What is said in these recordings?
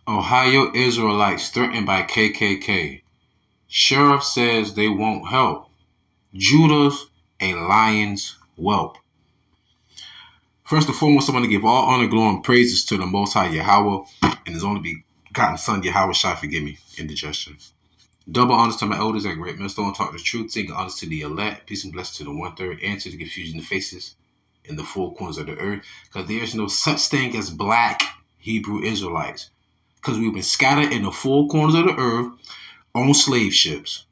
Ohio Israelites threatened by KKK. Sheriff says they won't help. Judah's a lion's whelp. First and foremost, I want to give all honor, glory, and praises to the Most High Yahweh and His only begotten Son, YAHAWASHI, forgive me, indigestion. Double honors to my elders at Great Millstone, talk the truth, sing honors to the elect, peace and blessings to the one-third, and to the confusion of faces in the four corners of the earth, because there is no such thing as black Hebrew Israelites, because we've been scattered in the four corners of the earth on slave ships,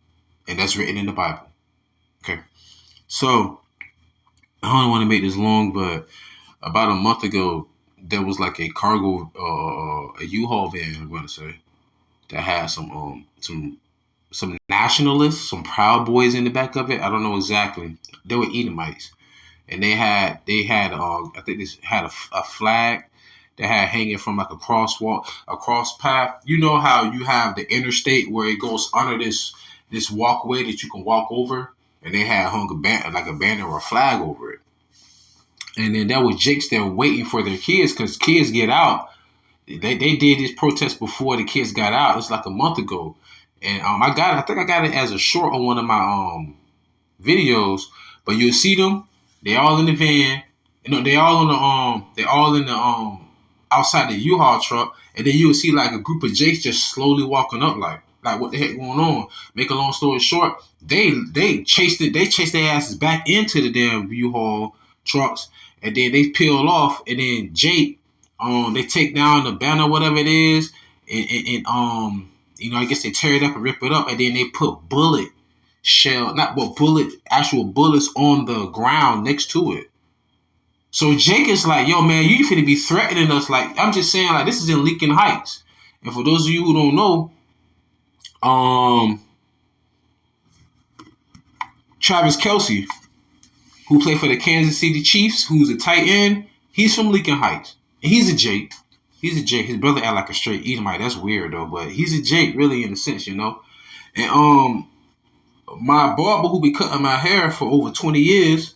and that's written in the Bible. Okay, so I don't want to make this long, but about a month ago, there was like a cargo, a U-Haul van, I'm going to say, that had some nationalists, some Proud Boys in the back of it. I don't know exactly. They were Edomites, and they had I think this had a flag that had hanging from like a cross path. You know how you have the interstate where it goes under this walkway that you can walk over, and they had hung a banner or a flag over it. And then there was Jakes there waiting for their kids, because kids get out. They did this protest before the kids got out. It's like a month ago. And I think I got it as a short on one of my videos. But you'll see them, they all in the van. You know, they all in the outside the U-Haul truck, and then you'll see like a group of Jakes just slowly walking up like what the heck going on? Make a long story short, they chased their asses back into the damn U-Haul trucks. And then they peel off, and then Jake, they take down the banner, whatever it is, and I guess they tear it up and rip it up, and then they put actual bullets on the ground next to it. So Jake is like, yo, man, you finna be threatening us. Like, I'm just saying, like, this is in Lincoln Heights. And for those of you who don't know, Travis Kelce, who played for the Kansas City Chiefs, who's a tight end, he's from Lincoln Heights. And he's a Jake. His brother act like a straight Edomite. That's weird, though. But he's a Jake, really, in a sense, you know. And my barber, who been cutting my hair for over 20 years,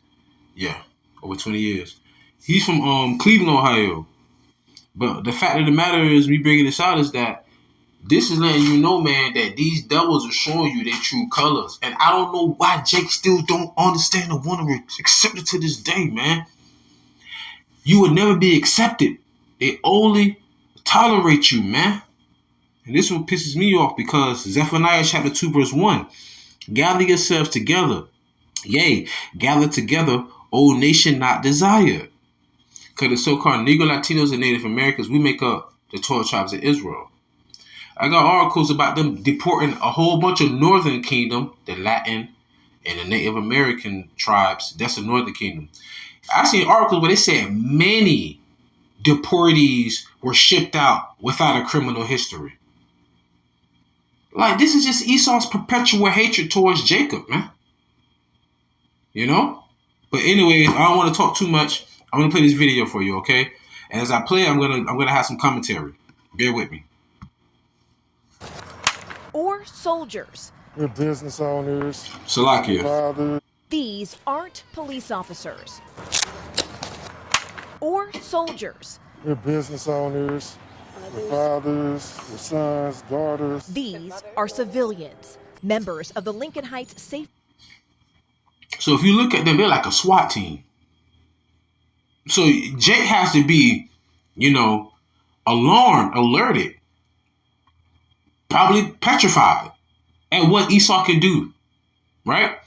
he's from Cleveland, Ohio. But the fact of the matter is, me bringing this out is that this is letting you know, man, that these devils are showing you their true colors. And I don't know why Jake still don't understand or want to accept it to this day, man. You would never be accepted. They only tolerate you, man. And this one pisses me off, because Zephaniah chapter 2 verse 1. Gather yourselves together. Yea, gather together, O nation not desired. Because the so-called Negro, Latinos, and Native Americans, we make up the 12 tribes of Israel. I got articles about them deporting a whole bunch of Northern Kingdom, the Latin and the Native American tribes. That's the Northern Kingdom. I seen articles where they said many deportees were shipped out without a criminal history. Like, this is just Esau's perpetual hatred towards Jacob, man. You know? But anyways, I don't want to talk too much. I'm gonna play this video for you, okay? And as I play, I'm gonna have some commentary. Bear with me. Or soldiers. We're business owners. Salakia. Fathers. These aren't police officers. Or soldiers. We're business owners. We're fathers. We're sons, daughters. These are civilians, members of the Lincoln Heights Safe. So if you look at them, they're like a SWAT team. So Jake has to be, alarmed, alerted, probably petrified at what Esau can do, right?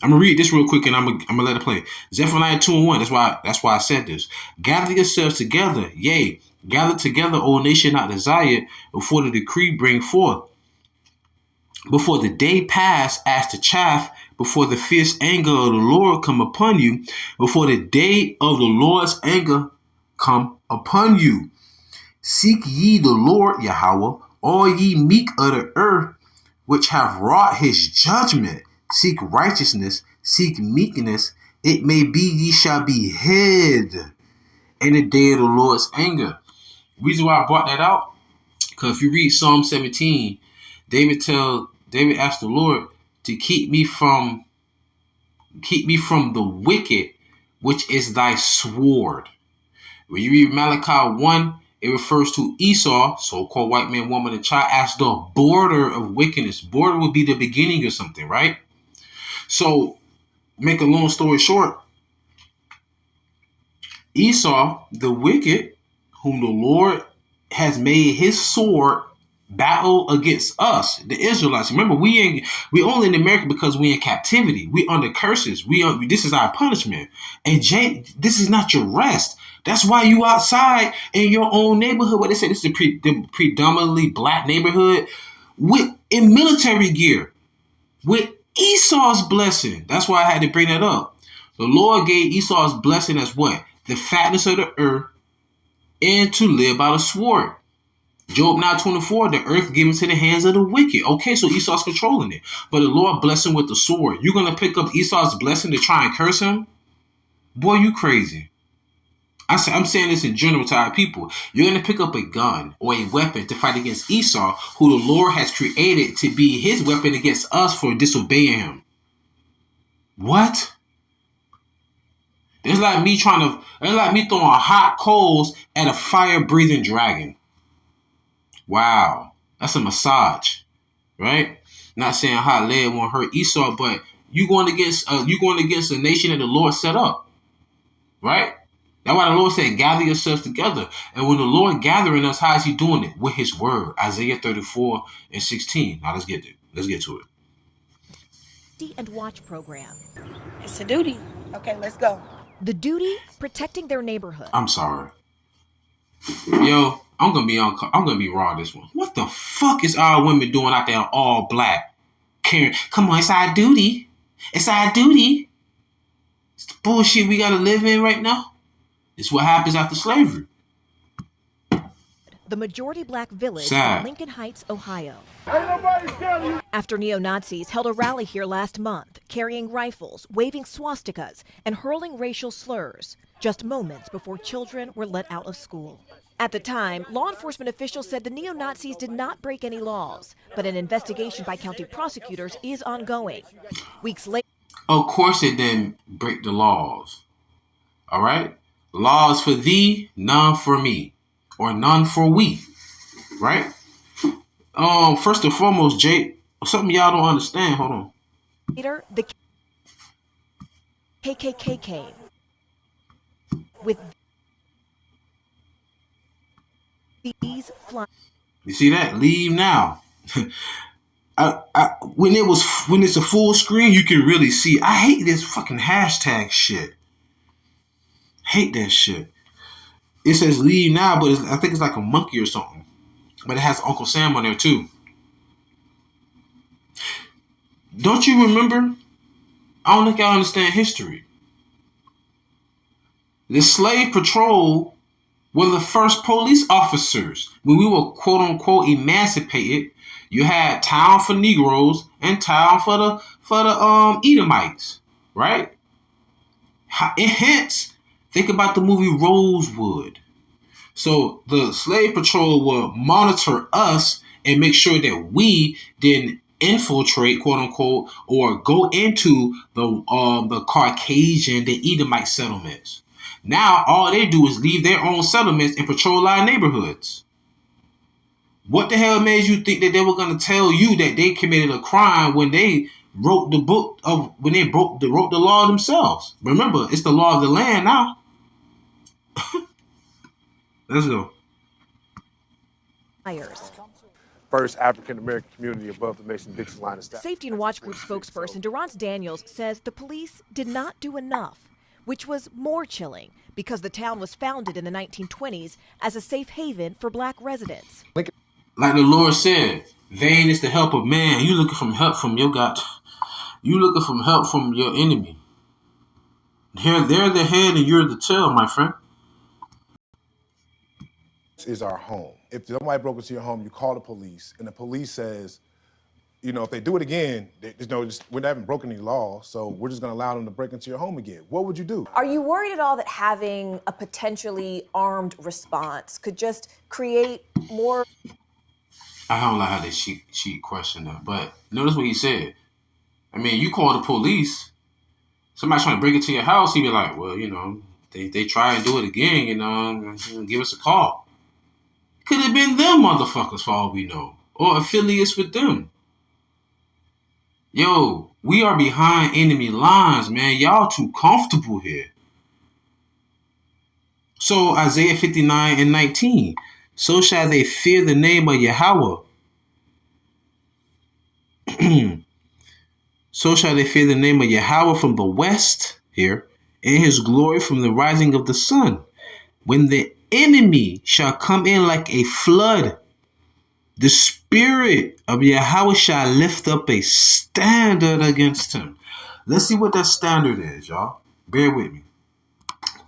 I'm gonna read this real quick, and I'm gonna let it play. Zephaniah 2:1. That's why I said this. Gather yourselves together, yea, gather together, O nation not desired, before the decree bring forth, before the day pass as the chaff, before the fierce anger of the Lord come upon you, before the day of the Lord's anger come upon you. Seek ye the Lord Yahweh, all ye meek of the earth, which have wrought his judgment. Seek righteousness, seek meekness. It may be ye shall be hid in the day of the Lord's anger. The reason why I brought that out, because if you read Psalm 17, David asked the Lord to keep me from the wicked, which is thy sword. When you read Malachi 1, it refers to Esau, so-called white man, woman, and child, as the border of wickedness. Border would be the beginning of something, right? So, make a long story short, Esau, the wicked, whom the Lord has made his sword battle against us, the Israelites. Remember, we only in America because we in captivity. We under curses. This is our punishment. And this is not your rest. That's why you outside in your own neighborhood. What they say, this is the predominantly black neighborhood in military gear with Esau's blessing. That's why I had to bring that up. The Lord gave Esau's blessing as what? The fatness of the earth, and to live by the sword. Job 9:24, the earth given to the hands of the wicked. Okay, so Esau's controlling it. But the Lord bless him with the sword. You're going to pick up Esau's blessing to try and curse him? Boy, you crazy. I'm saying this in general to our people. You're going to pick up a gun or a weapon to fight against Esau, who the Lord has created to be his weapon against us for disobeying him. What? It's like me throwing hot coals at a fire-breathing dragon. Wow, that's a massage, right? Not saying HALAL won't hurt Esau, but you going against a nation that the Lord set up, right? That's why the Lord said, gather yourselves together. And when the Lord gathering us, how is he doing it? With his word. Isaiah 34:16. Now let's get to it. And Watch program. It's a duty. Okay, let's go. The duty, protecting their neighborhood. I'm sorry. Yo, I'm gonna be raw this one. What the fuck is our women doing out there all black? Karen, come on, it's our duty. It's our duty. It's the bullshit we gotta live in right now. It's what happens after slavery. The majority black village Sad. in Lincoln Heights, Ohio. After neo-Nazis held a rally here last month, carrying rifles, waving swastikas, and hurling racial slurs, just moments before children were let out of school. At the time, law enforcement officials said the neo-Nazis did not break any laws, but an investigation by county prosecutors is ongoing. Weeks later, of course it didn't break the laws. All right? Laws for thee, none for me, or none for we, right? First and foremost, Jake, something y'all don't understand. Hold on. Later, the KKK came with these flying. You see that? Leave now. When it's a full screen, you can really see. I hate this fucking hashtag shit. Hate that shit. It says leave now, but I think it's like a monkey or something. But it has Uncle Sam on there too. Don't you remember? I don't think y'all understand history. The slave patrol were the first police officers. When we were quote unquote emancipated, you had town for Negroes and town for the Edomites, right? And hence, think about the movie Rosewood. So the slave patrol will monitor us and make sure that we didn't infiltrate, quote unquote, or go into the Caucasian, the Edomite settlements. Now all they do is leave their own settlements and patrol our neighborhoods. What the hell made you think that they were going to tell you that they committed a crime when they wrote the book of when they wrote the law themselves? Remember, it's the law of the land now. Let's go. First African American community above the Mason-Dixon line of staff. Safety and Watch Group spokesperson Durrance Daniels says the police did not do enough, which was more chilling because the town was founded in the 1920s as a safe haven for black residents. Like the Lord said, vain is the help of man. You looking for help from your God. You looking for help from your enemy. They're the head and you're the tail, my friend. Is our home. If somebody broke into your home, you call the police, and the police says, you know, if they do it again, we haven't broken any law, so we're just going to allow them to break into your home again. What would you do? Are you worried at all that having a potentially armed response could just create more? I don't like how they cheat question that, but notice what he said. I mean, you call the police, somebody trying to break into your house, he'd be like, well, you know, they try and do it again, you know, give us a call. Could have been them motherfuckers for all we know. Or affiliates with them. Yo, we are behind enemy lines, man. Y'all too comfortable here. So Isaiah 59:19. So shall they fear the name of Yahawah. So shall they fear the name of Yahawah from the west here, and his glory from the rising of the sun. When the enemy shall come in like a flood, the spirit of Yahawah shall lift up a standard against him. Let's see what that standard is, y'all. Bear with me.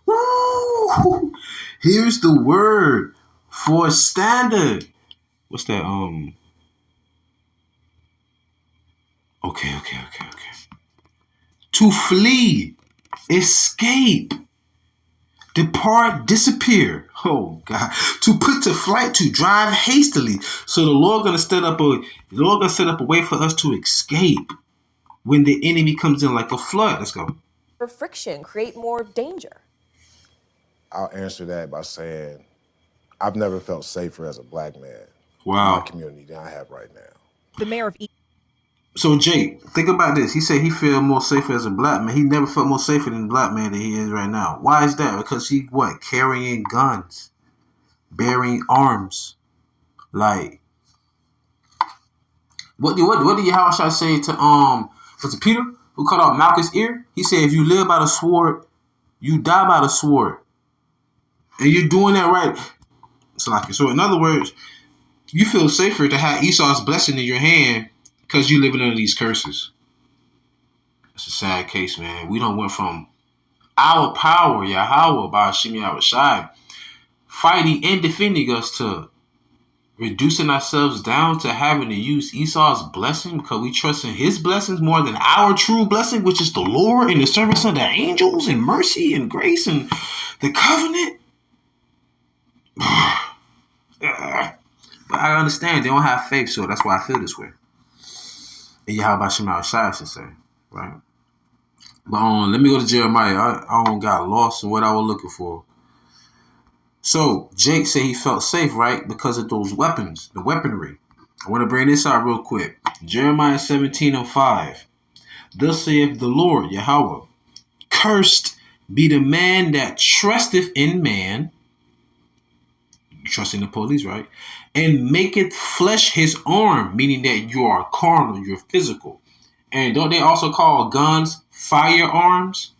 Woo! Here's the word for standard. What's that? Okay. To flee, escape, depart, disappear. Oh God. To put to flight, to drive hastily. So the Lord gonna set up a way for us to escape when the enemy comes in like a flood. Let's go. For friction, create more danger. I'll answer that by saying I've never felt safer as a black man in Wow. my community than I have right now. The mayor of So Jake, think about this. He said he feel more safer as a black man. He never felt more safer than the black man that he is right now. Why is that? Because he carrying guns, bearing arms. Like, what did Yahawashi say to was it Peter who cut off Malchus' ear? He said, if you live by the sword, you die by the sword. And you're doing that right. So in other words, you feel safer to have Esau's blessing in your hand because you living under these curses. It's a sad case, man. We don't went from our power, Yahawah, by Hashem YAHAWASHI, fighting and defending us to reducing ourselves down to having to use Esau's blessing because we trust in his blessings more than our true blessing, which is the Lord and the service of the angels and mercy and grace and the covenant. But I understand they don't have faith, so that's why I feel this way. And Yahawah Hashem YAHAWASHI, I should say, right? But let me go to Jeremiah. I got lost in what I was looking for. So Jake said he felt safe, right? Because of those weapons, the weaponry. I want to bring this out real quick. Jeremiah 17:5. Thus saith the Lord, Yahawah, cursed be the man that trusteth in man. Trusting the police, right? And maketh flesh his arm, meaning that you are carnal, you're physical. And don't they also call guns firearms?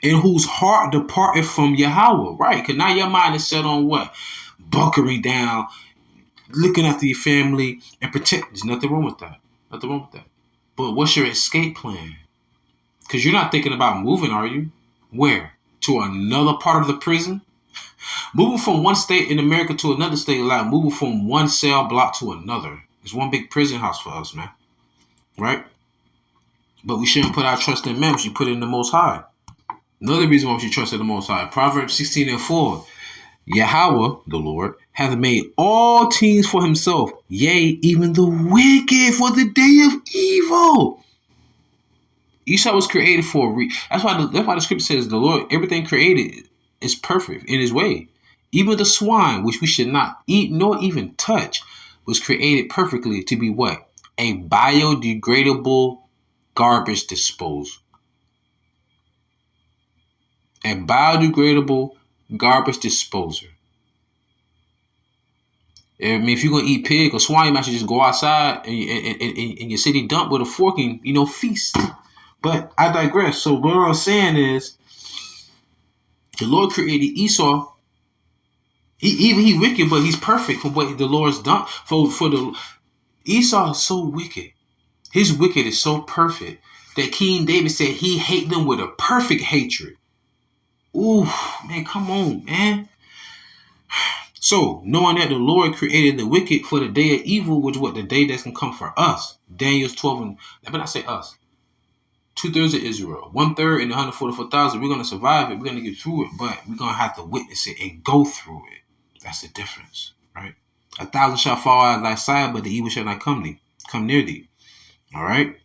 In whose heart departed from Yahawah, right? Because now your mind is set on what? Bunkering down, looking after your family, and protect. There's nothing wrong with that. Nothing wrong with that. But what's your escape plan? Because you're not thinking about moving, are you? Where? To another part of the prison? Moving from one state in America to another state, like moving from one cell block to another. It's one big prison house for us, man. Right? But we shouldn't put our trust in men. We should put it in the Most High. Another reason why we should trust in the Most High. Proverbs 16:4. Yahawah, the Lord, hath made all things for himself, yea, even the wicked for the day of evil. Esau was created for a reason. That's why the scripture says the Lord, everything created is perfect in his way. Even the swine, which we should not eat nor even touch, was created perfectly to be what? A biodegradable garbage disposal. A biodegradable garbage disposer. I mean, if you're gonna eat pig or swine, you might just go outside in your city dump with a fork and feast. But I digress. So what I'm saying is, the Lord created Esau. He wicked, but he's perfect for what the Lord's done. Esau is so wicked. His wicked is so perfect that King David said he hate them with a perfect hatred. Ooh, man, come on, man. So, knowing that the Lord created the wicked for the day of evil, which is what the day that's going to come for us. Daniel's 12, and let me not say us. 2/3 of Israel, 1/3 in the 144,000. We're going to survive it. We're going to get through it, but we're going to have to witness it and go through it. That's the difference, right? 1,000 shall fall at thy side, but the evil shall not come near thee. All right?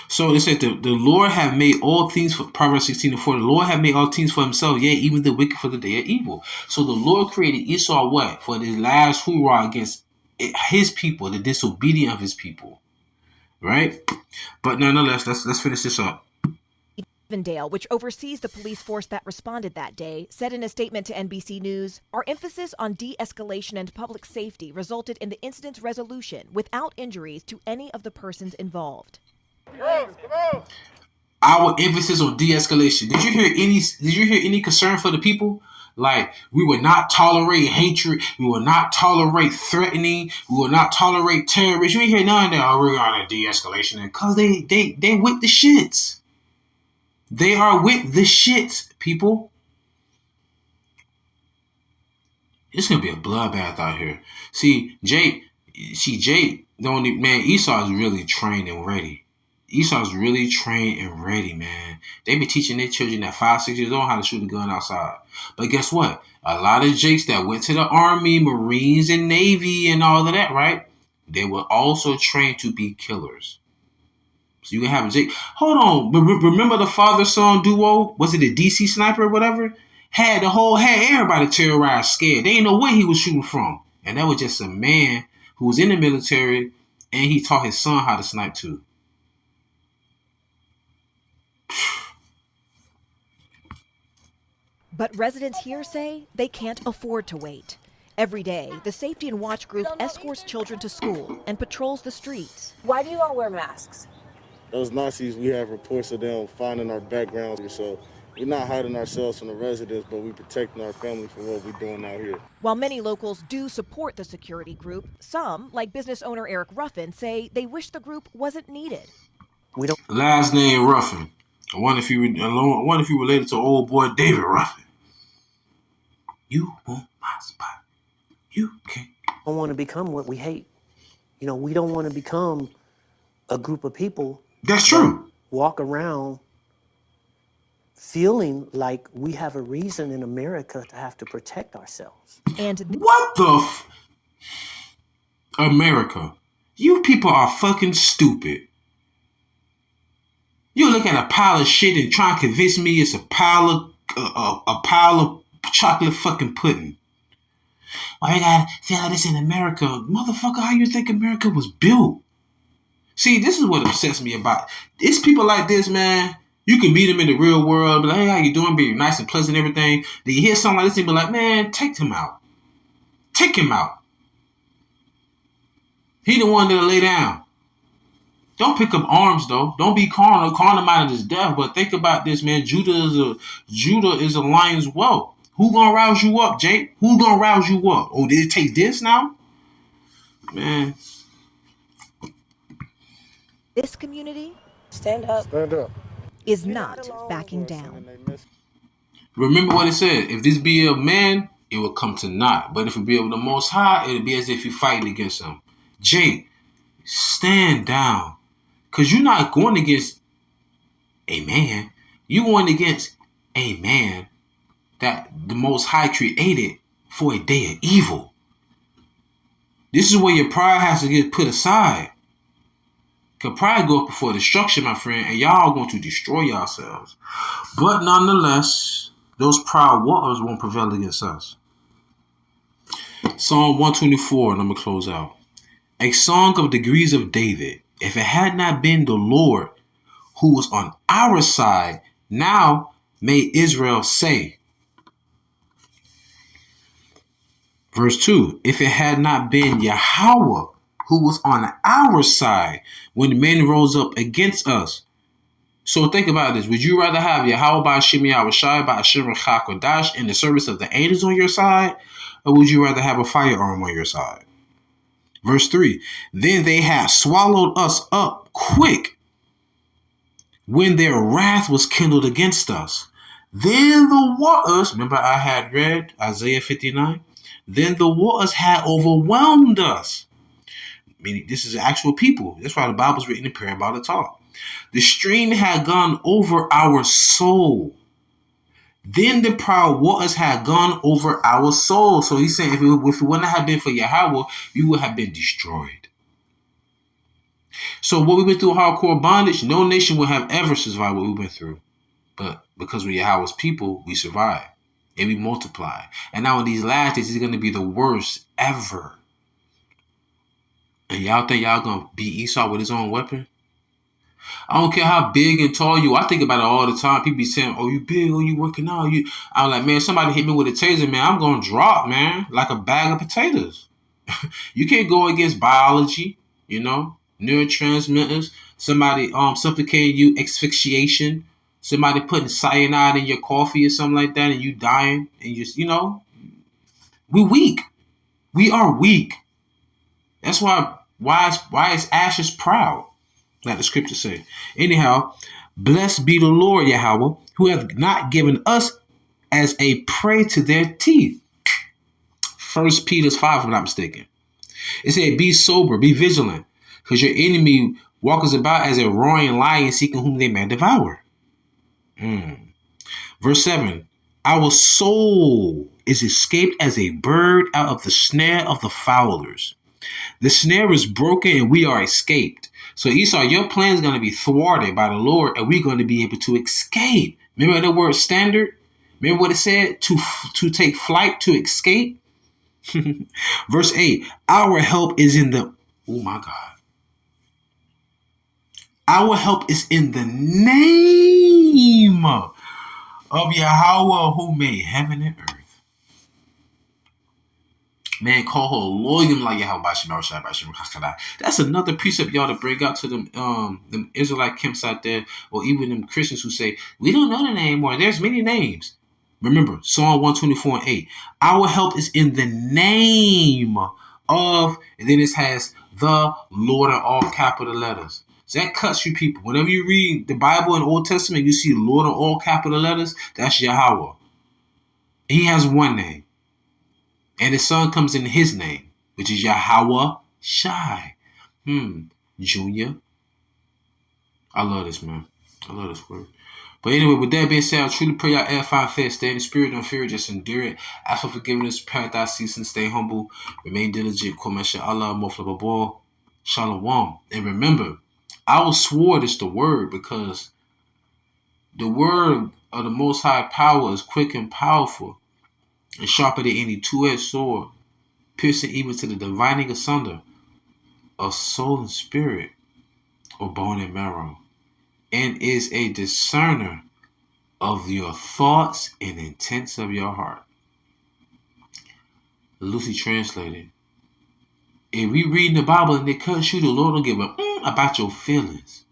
So it said the Lord have made all things for Proverbs 16:4. The Lord have made all things for himself, yea, even the wicked for the day of evil. So the Lord created Esau what? For this last hoorah against his people, the disobedience of his people. Right? But nonetheless, let's finish this up. Avondale, which oversees the police force that responded that day, said in a statement to NBC News, "Our emphasis on de-escalation and public safety resulted in the incident's resolution without injuries to any of the persons involved." Our emphasis on de-escalation. Did you hear any concern for the people? Like, we will not tolerate hatred. We will not tolerate threatening. We will not tolerate terrorism. You ain't hear none of that. Oh, we're on a de-escalation. Because they with the shits. They are with the shits, people. It's going to be a bloodbath out here. See, Jake, the only, man, Esau is really trained and ready. Esau's really trained and ready, man. They be teaching their children at 5, 6 years old how to shoot a gun outside. But guess what? A lot of Jakes that went to the Army, Marines, and Navy and all of that, right? They were also trained to be killers. So you can have a Jake. Hold on. Remember the father-son duo? Was it a DC sniper or whatever? Had everybody terrorized, scared. They didn't know where he was shooting from. And that was just a man who was in the military, and he taught his son how to snipe too. But residents here say they can't afford to wait. Every day, the Safety and Watch group escorts children to school and patrols the streets. Why do you all wear masks? Those Nazis, we have reports of them finding our backgrounds, so we're not hiding ourselves from the residents, but we're protecting our family from what we're doing out here. While many locals do support the security group, some, like business owner Eric Ruffin, say they wish the group wasn't needed. Last name Ruffin. I wonder if you related to old boy David Ruffin. You want my spot. You can't. We don't want to become what we hate. You know, we don't want to become a group of people. That's true. Walk around feeling like we have a reason in America to have to protect ourselves. And what the America? You people are fucking stupid. You look at a pile of shit and try and convince me it's a pile of chocolate fucking pudding. Why you gotta feel like this in America? Motherfucker, how you think America was built? See, this is what upsets me about. It's people like this, man. You can meet them in the real world, be like, hey, how you doing? Be nice and pleasant and everything. Then you hear something like this and be like, man, take him out. Take him out. He the one that'll lay down. Don't pick up arms, though. Don't be carnal. Carnal minded is death. But think about this, man. Judah is a lion's whelp. Who gonna rouse you up, Jake? Who gonna rouse you up? Oh, did it take this now? Man. this community Stand up. Stand up. is not backing down. Remember what it said. If this be of man, it will come to naught. But if it be of the Most High, it'll be as if you're fighting against him. Jake, stand down. Because you're not going against a man. You're going against a man that the Most High created for a day of evil. This is where your pride has to get put aside. Because pride go up before destruction, my friend, and y'all are going to destroy yourselves. But nonetheless, those proud waters won't prevail against us. Psalm 124, and I'm going to close out. A song of degrees of David. If it had not been the Lord who was on our side, now may Israel say. Verse 2. If it had not been YAHAWAH who was on our side when men rose up against us. So think about this. Would you rather have YAHAWAH by Hashem YAHAWASHI by Hashem KKK in the service of the angels on your side? Or would you rather have a firearm on your side? Verse 3. Then they had swallowed us up quick when their wrath was kindled against us. Then the waters, remember I had read Isaiah 59? Then the waters had overwhelmed us. Meaning this is actual people. That's why the Bible's written in parable to talk. The stream had gone over our soul. Then the proud waters had gone over our soul. So he's saying if it wouldn't have been for YAHAWAH, you would have been destroyed. So what we went through hardcore bondage, no nation would have ever survived what we went through. But because we're Yahweh's people, we survive. And we multiply. And now in these last days, it's going to be the worst ever. And y'all think y'all going to beat Esau with his own weapon? I don't care how big and tall you. I think about it all the time. People be saying, "Oh, you big? Oh, you working out?" I'm like, man, somebody hit me with a taser, man. I'm going to drop, man, like a bag of potatoes. You can't go against biology, neurotransmitters. Somebody suffocating you, asphyxiation. Somebody putting cyanide in your coffee or something like that, and you dying, and we're weak. We are weak. That's why is Ashes proud, like the scripture say. Anyhow, blessed be the Lord Yahweh, who hath not given us as a prey to their teeth. 1 Peter 5, if I'm not mistaken. It said, be sober, be vigilant, because your enemy walketh about as a roaring lion, seeking whom they may devour. Verse 7, our soul is escaped as a bird out of the snare of the fowlers. The snare is broken and we are escaped. So Esau, your plan is going to be thwarted by the Lord, and we're going to be able to escape. Remember the word standard? Remember what it said? To take flight, to escape? Verse 8, our help is in the, oh my God. Our help is in the name of Yahweh, who made heaven and earth. Man, call her loyal like YAHAWASHI. That's another precept y'all to bring out to them Israelite camps out there, or even them Christians who say, we don't know the name anymore. There's many names. Remember, Psalm 124 and 8. Our help is in the name of, and then it has the Lord in all capital letters. So that cuts you people. Whenever you read the Bible in the Old Testament, you see Lord in all capital letters, that's Yahweh. He has one name. And his son comes in his name, which is YAHAWASHI. Junior. I love this, man. I love this word. But anyway, with that being said, I truly pray y'all edify and faith. Stay in the spirit, don't fear, just endure it. Ask for forgiveness, paradise season, stay humble, remain diligent. Allah, Shalom. And remember, our sword is the word, because the word of the Most High power is quick and powerful, and sharper than any two-edged sword, piercing even to the dividing asunder of soul and spirit, or bone and marrow, and is a discerner of your thoughts and intents of your heart. Loosely translated, if we read the Bible and it cuts you, the Lord don't give a about your feelings.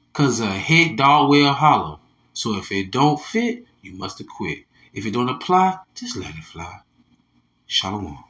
Because a head dog will holler. So if it don't fit, you must have quit. If it don't apply, just let it fly. Shalom.